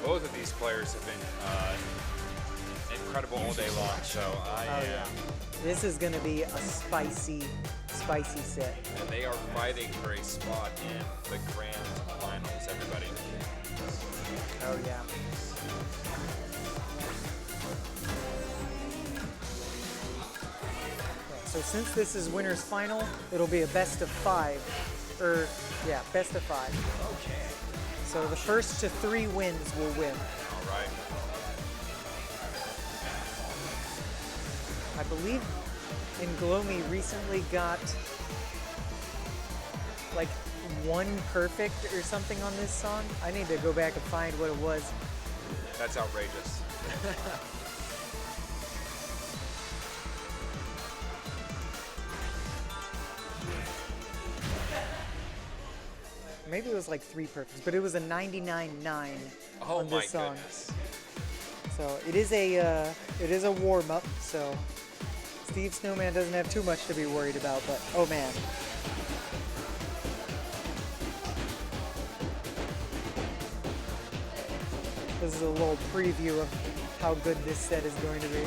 Both of these players have been incredible all day long, so I am. Yeah. This is going to be a spicy set. And they are fighting for a spot in the grand finals, everybody. Oh, yeah. So since this is winner's final, it'll be a best of 5. Best of 5. Okay. So the first to 3 wins will win. All right. I believe inglomi recently got like 1 perfect or something on this song. I need to go back and find what it was. That's outrageous. Maybe it was like 3 perfects, but it was a 99.9 on this song. Goodness. So it is a warm up. So SteveSnowmn doesn't have too much to be worried about. But oh man, this is a little preview of how good this set is going to be.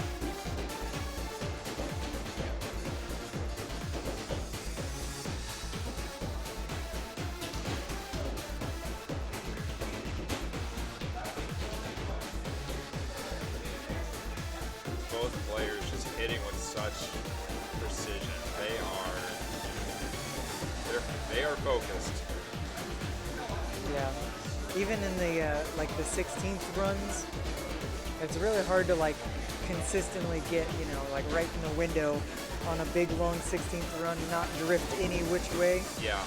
Both players just hitting with such precision. They are focused. Yeah. Even in the like the 16th runs, it's really hard to like consistently get, you know, like right in the window on a big long 16th run, not drift any which way. Yeah.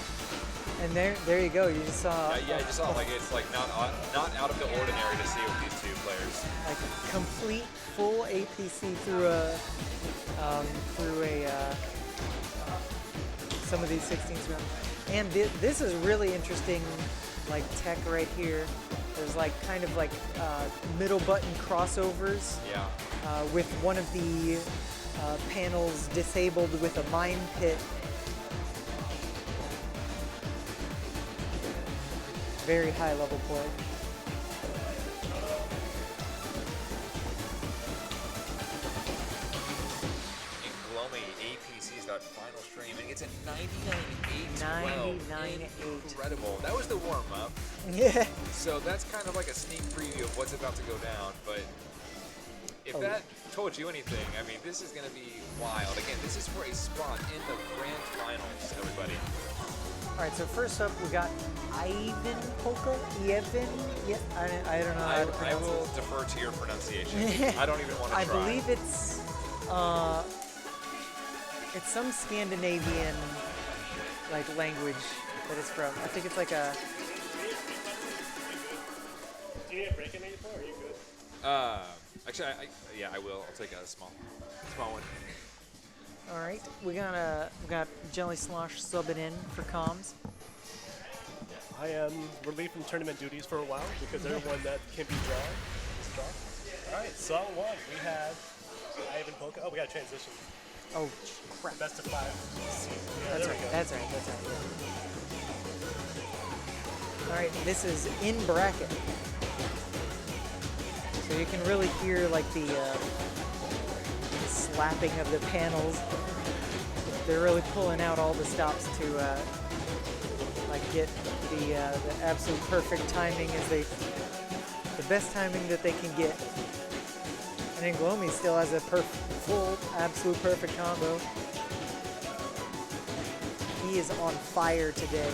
And there you go. You just saw. Yeah, I just saw like it's like not out of the ordinary to see with these two players. Like complete full APC through some of these 16th runs. And this is really interesting, like tech right here. There's like kind of like middle button crossovers. Yeah. With one of the panels disabled with a mine pit. Very high level play. inglomi APC's that final stream, and it's a 99.8. 99.8. Incredible. That was the warm up. Yeah. So that's kind of like a sneak preview of what's about to go down. But if that told you anything, I mean, this is going to be wild. Again, this is for a spot in the grand finals, everybody. All right, so first up, we got Ivan Polka? Ivan? Yeah, I don't know how to I pronounce will it. defer to your pronunciation. I don't even want to try. I believe it's some Scandinavian like language that it's from. I think it's like a. Do you need a break in 84? Or are you good? Actually, yeah, I will. I'll take a small one. All right, we got Jelly Slosh subbing in for comms. I am relieved from tournament duties for a while because everyone that can be drawn is drawn. All right, song 1. We have Ivan Polka. Oh, we got a transition. Oh, crap. Best of 5 season. Yeah, That's there right. we go. That's right. All right, this is in bracket, so you can really hear like the slapping of the panels. They're really pulling out all the stops to like get the absolute perfect timing the best timing that they can get. And inglomi still has a full, absolute perfect combo. He is on fire today.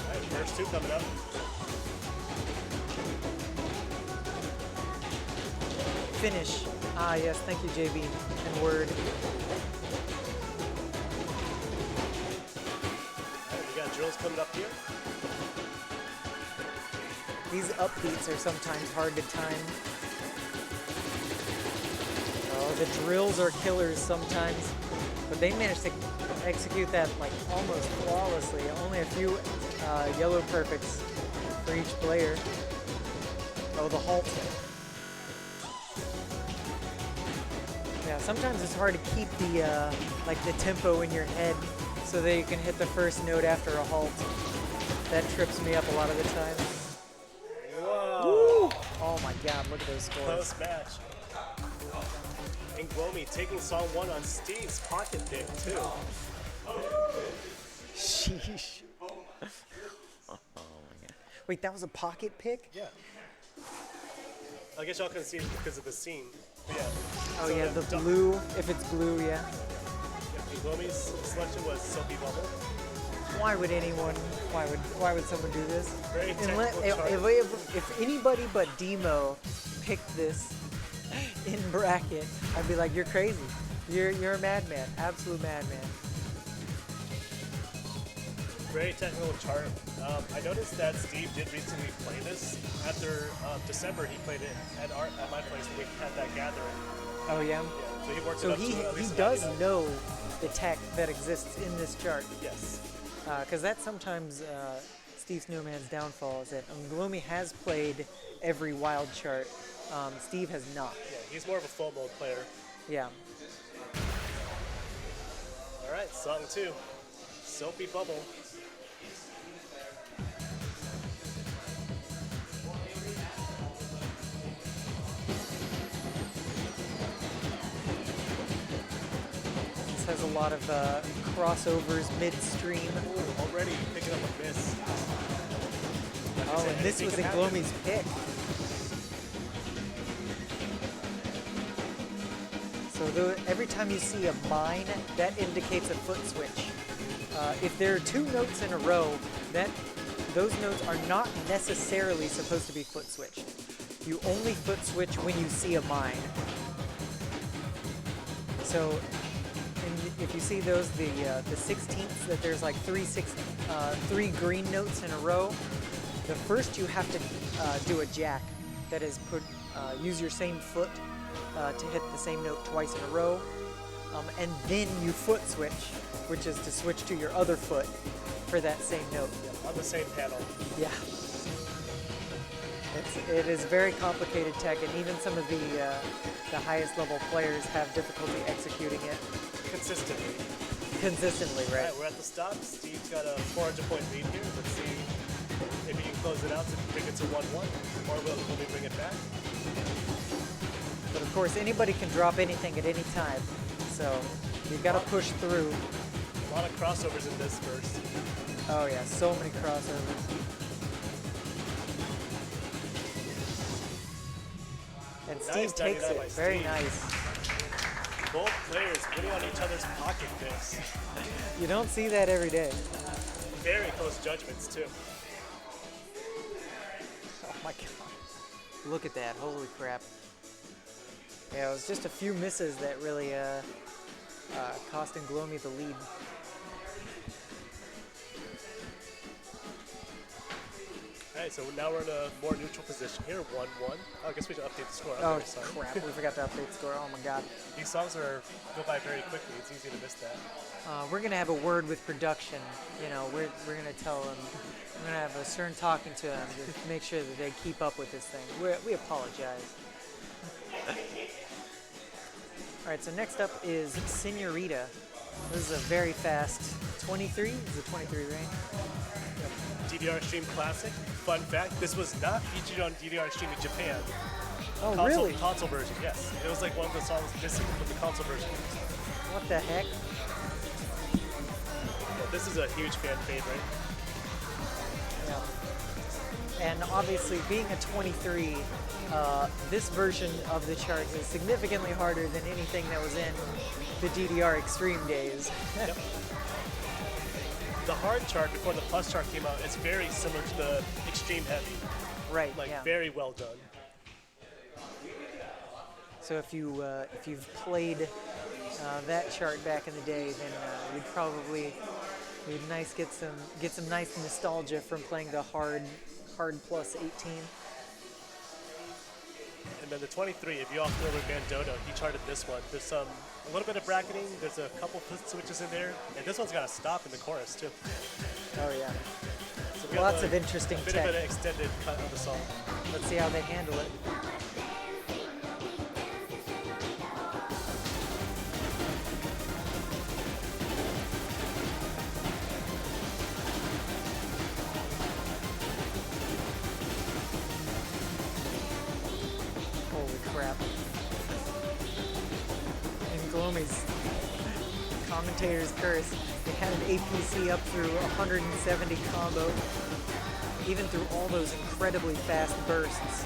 All right, first 2 coming up. Finish. Ah, yes, thank you, JB and Word. All right, we got drills coming up here. These upbeats are sometimes hard to time. Oh, the drills are killers sometimes, but they managed to execute that like almost flawlessly. Only a few yellow perfects for each player. Oh, the halt. Yeah, sometimes it's hard to keep the like the tempo in your head so that you can hit the first note after a halt. That trips me up a lot of the time. Whoa! Woo! Oh my God! Look at those scores. Close match. Inglomi taking song 1 on Steve's pocket pick too. Sheesh. Oh my God. Wait, that was a pocket pick? Yeah. I guess y'all couldn't see it because of the scene. But yeah. Oh So yeah, the blue. If it's blue, yeah. Inglomi's selection was Soapy Bubble. Why would anyone? Why would someone do this? Very Unless, technical if anybody but Demo picked this in bracket, I'd be like, you're crazy. You're a madman, absolute madman. Very technical chart. I noticed that Steve did recently play this. After December, he played it at my place when we had that gathering. Oh yeah. Yeah, so he worked it So up to at he least does 99. know the tech that exists in this chart. Yes. Because that's sometimes SteveSnowmn's downfall is that inglomi has played every wild chart. Steve has not. Yeah, he's more of a full mode player. Yeah. All right, song 2, Soapy Bubble. This has a lot of crossovers midstream. Ooh, already picking up a miss. Like I Oh, said, and this anything was can happen. inglomi's pick. So every time you see a mine, that indicates a foot switch. If there are 2 notes in a row, those notes are not necessarily supposed to be foot switched. You only foot switch when you see a mine. So if you see those, the 16ths, that there's like 3 green notes in a row, the first you have to do a jack. That is, use your same foot to hit the same note twice in a row, and then you foot switch, which is to switch to your other foot for that same note. Yeah, on the same panel. Yeah. It is very complicated tech, and even some of the highest level players have difficulty executing it consistently, All right? right, we're at the stop. Steve's got a 400-point lead here. Let's see if he can close it out to bring it to 1-1, or will we bring it back? But of course, anybody can drop anything at any time, so you've got to push through. A lot of crossovers in this verse. Oh yeah, so many crossovers. And Steve Nice, takes 99 it. by Very Steve. nice. Both players winning on each other's pocket picks. You don't see that every day. Very close judgments, too. Oh my god. Look at that. Holy crap. Yeah, it was just a few misses that really cost inglomi the lead. Alright, so now we're in a more neutral position here, 1-1. Oh, I guess we should update the score. Oh Okay, sorry. crap, we forgot to update the score. Oh my god. These songs go by very quickly. It's easy to miss that. We're gonna have a word with production. You know, we're gonna tell them. We're gonna have a stern talking to them to make sure that they keep up with this thing. We apologize. All right, so next up is Senorita. This is a very fast 23. This is a 23 range. DDR Extreme Classic. Fun fact, this was not featured on DDR Extreme in Japan. Oh really? Console version, yes. It was like one of the songs missing from the console version. What the heck? Yeah, this is a huge fan favorite. Yeah. And obviously, being a 23, this version of the chart is significantly harder than anything that was in the DDR Extreme days. Yep. The hard chart before the plus chart came out is very similar to the Extreme Heavy. Right. Like yeah. very well done. So if you've played that chart back in the day, then you'd probably nice get some nice nostalgia from playing the hard plus 18. And then the 23, if you all feel with Bandono, he charted this one. There's a little bit of bracketing. There's a couple foot switches in there, and this one's got a stop in the chorus too. Oh yeah. So we have Lots of interesting a bit tech. of an extended cut of the song. Let's see how they handle it. Inglomi's commentator's curse. They had an APC up through 170 combo, even through all those incredibly fast bursts.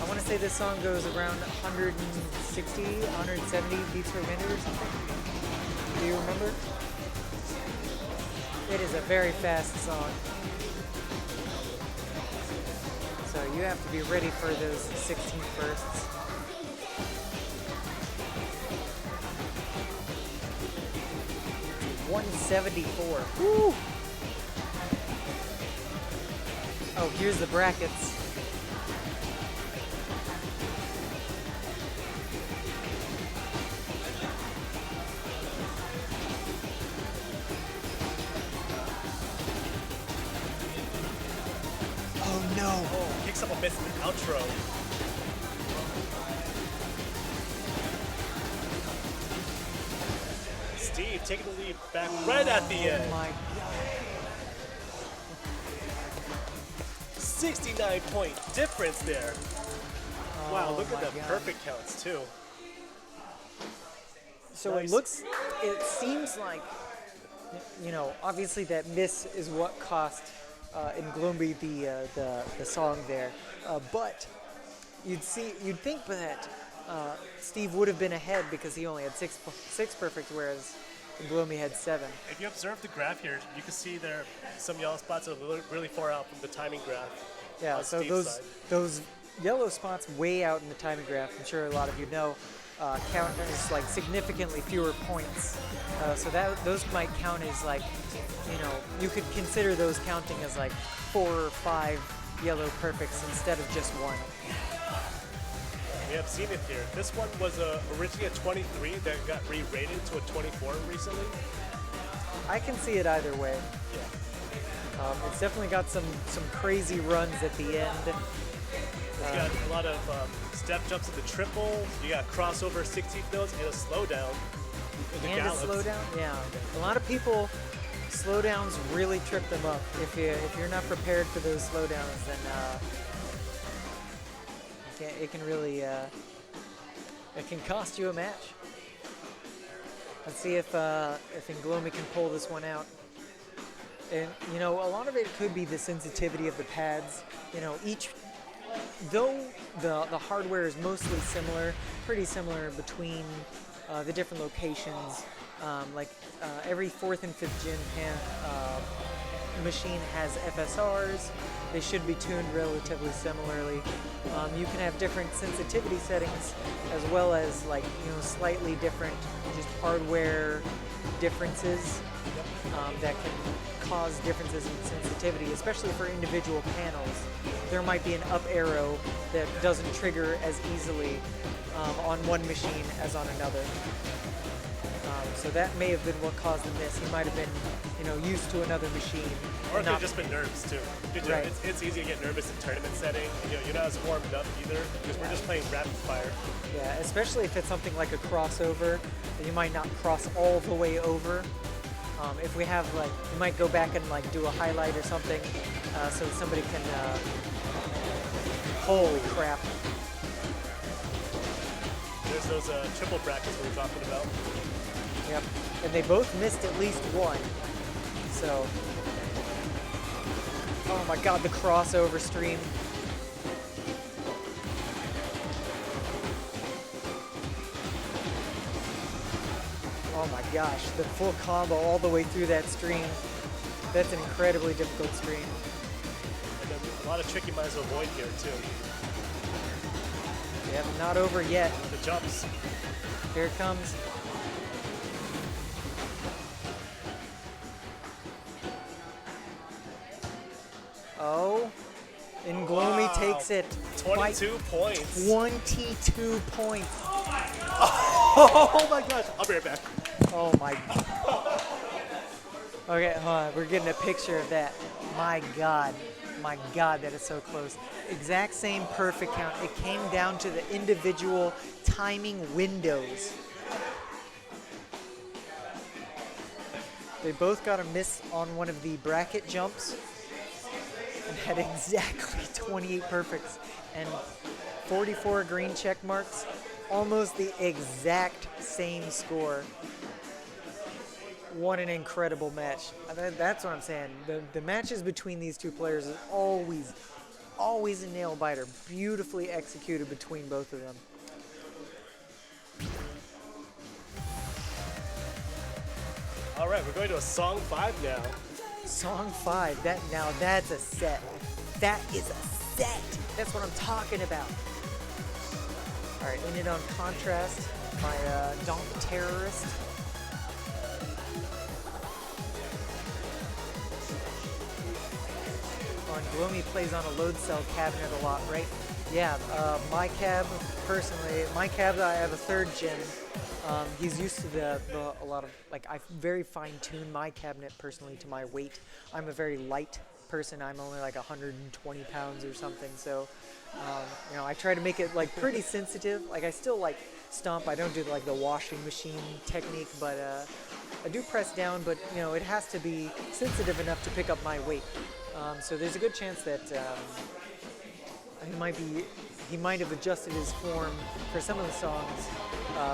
I want to say this song goes around 160, 170 beats per minute or something. Do you remember? It is a very fast song. So you have to be ready for those 16 bursts. $174. Woo! Oh, here's the brackets. Oh no! Oh, kicks up a miss in the outro. Steve taking the lead back right at the end. Oh my god. 69-point difference there. Wow, Oh look at my the God. perfect counts too. So Nice. it seems like, you know, obviously that miss is what cost inglomi the song there, but you'd think that Steve would have been ahead because he only had six perfect, whereas inglomi had 7. If you observe the graph here, you can see there some yellow spots are really far out from the timing graph. Yeah, on so Steve's side. those yellow spots way out in the timing graph, I'm sure a lot of you know, count as like significantly fewer points. So those might count as like, you know, you could consider those counting as like 4 or 5 yellow perfects instead of just 1. We have seen it here. This one was originally a 23 that got re-rated to a 24 recently. I can see it either way. Yeah. It's definitely got some crazy runs at the end. It's got a lot of step jumps at the triple. You got crossover 16 notes and a slowdown. with the And a gallops. slowdown, yeah. A lot of people, slowdowns really trip them up. If you're not prepared for those slowdowns, then it can really it can cost you a match. Let's see if inglomi can pull this one out. And you know, a lot of it could be the sensitivity of the pads. You know, though the hardware is mostly similar, pretty similar between the different locations. Every 4th and 5th gen machine has FSRs. They should be tuned relatively similarly. You can have different sensitivity settings, as well as slightly different just hardware differences that can cause differences in sensitivity, especially for individual panels. There might be an up arrow that doesn't trigger as easily on one machine as on another. So that may have been what caused the miss. He might have been, used to another machine. Or it could have just been nerves too. Right. It's easy to get nervous in tournament setting. You're not as warmed up either because we're just playing rapid fire. Yeah, especially if it's something like a crossover, that you might not cross all the way over. If we have you might go back and do a highlight or something, so somebody can. Holy crap! There's those triple brackets we were talking about. Yep, and they both missed at least one. So, oh my God, the crossover stream. Oh my gosh, the full combo all the way through that stream. That's an incredibly difficult stream. And then a lot of tricky might to avoid here too. Yep, not over yet. The jumps. Here it comes. Oh, inglomi Wow. takes it. 22 points. 22 points. Oh my gosh. I'll be right back. Oh my. Okay, hold on. We're getting a picture of that. My God, that is so close. Exact same perfect count. It came down to the individual timing windows. They both got a miss on one of the bracket jumps and had exactly 28 perfects and 44 green check marks. almost the exact same score. What an incredible match. That's what I'm saying. The matches between these two players is always a nail biter. Beautifully executed between both of them. All right, we're going to a song 5 now. Song 5. That's a set. That is a set. That's what I'm talking about. All right, ended on Contrast, my Donk Terrorist. Inglomi plays on a load cell cabinet a lot, right? Yeah, my cab, personally, I have a 3rd gen. He's used to a lot of, like, I very fine-tune my cabinet personally to my weight. I'm a very light person. I'm only like 120 pounds or something, so, you know, I try to make it, like, pretty sensitive. Like, I still, like, stomp. I don't do, like, the washing machine technique, but I do press down, but, you know, it has to be sensitive enough to pick up my weight. So there's a good chance that he might have adjusted his form for some of the songs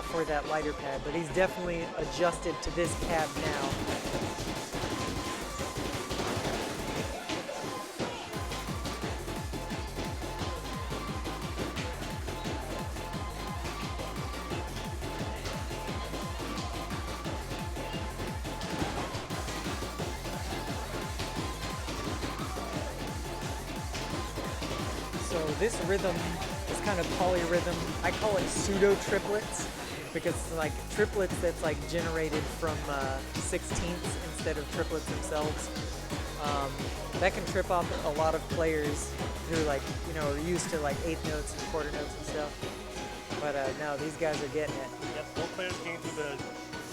for that lighter pad, but he's definitely adjusted to this cab now. So this rhythm is kind of polyrhythm. I call it pseudo triplets because it's like triplets that's like generated from 16ths instead of triplets themselves. That can trip off a lot of players who, like, you know, are used to like 8th notes and quarter notes and stuff. But no, these guys are getting it. Yep, both players getting through the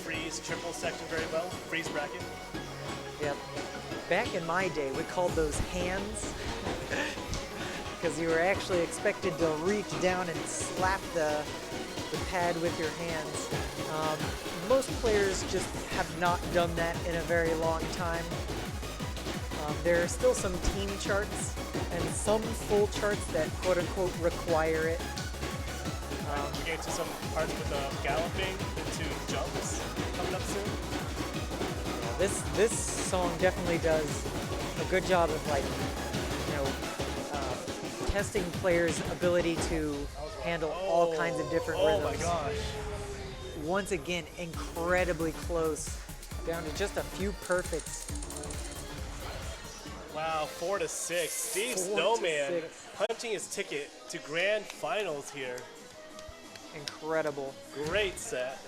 freeze triple section very well. Freeze bracket. Yep. Back in my day, we called those hands. Because you were actually expected to reach down and slap the pad with your hands. Most players just have not done that in a very long time. There are still some team charts and some full charts that quote-unquote require it. We're getting to some parts with galloping into jumps coming up soon. This song definitely does a good job of, like, you know, testing players' ability to handle all kinds of different rhythms. Oh my gosh. Once again, incredibly close, down to just a few perfects. Wow, 4-6. Steve 4 to Snowman 6. punching his ticket to grand finals here. Incredible. Great set.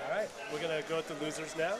All right, we're gonna go with the losers now.